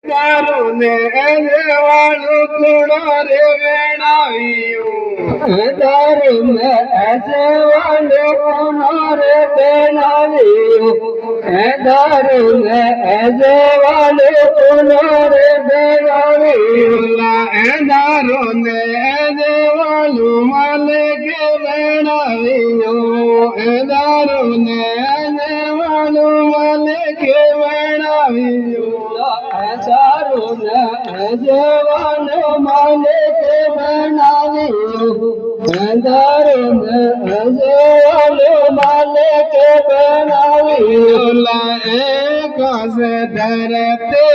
તારું ને એજવાળું કુણો રે વેણાવ્યું તારું ને એજવાળું કુણો રે વેણાવ્યું તારું ને એજવાળું કુણો રે વેણાવ્યું તારું ને એજવાળું માલિક વેણાવ્યું તારું ને એજવાળું માલિક વેણાવ્યું તારું ને એજવાળું માલિક વેણાવ્યું તારું ને એજવાળું માલિક વેણાવ્યું એક ધરતે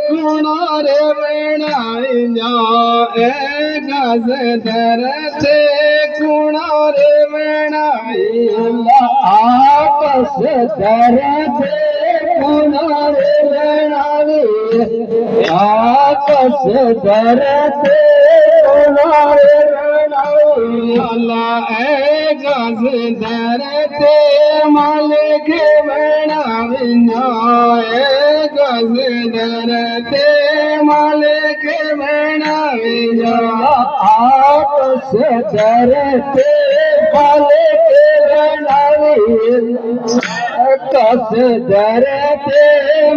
ખૂણો રે વેણાવ્યો એક ધરતે ખૂણો રે વેણાવ્યો આકાશ ધરતે ખૂણો રે વેણાવ્યો આકાશ ધરતે ખૂણો રે વેણાવ્યો એક ધરતે માલિક વેણાવ્યો એક ધરતે માલિક વેણાવ્યો આકાશ ધરતે માલિક વેણાવ્યો આકાશ ધરતે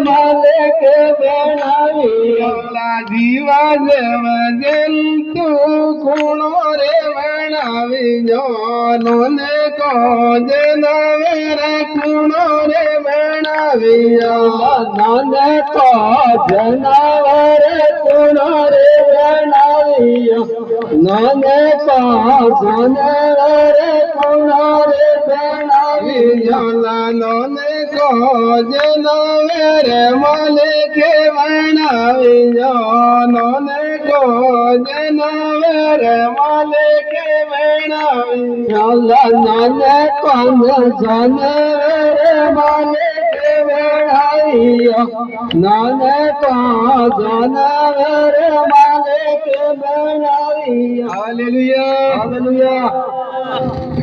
માલિક વેણાવ્યો જીવા જવ જંતુ ખૂણો રે વેણાવ્યો નોને કો જનવર ખૂણો રે વેણાવ્યો નોને કો જનવર ખૂણો રે વેણાવ્યો નોને કો જનવર ખૂણો રે વેણાવ્યો નોને કો જનવર માલિક વેણાવ્યો નોને કો જનવર માલિક વેણાવ્યો નોને કો જનવર માલિક વેણાવ્યો નોને કો જનવર માલિક વેણાવ્યો હાલેલુયા હાલેલુયા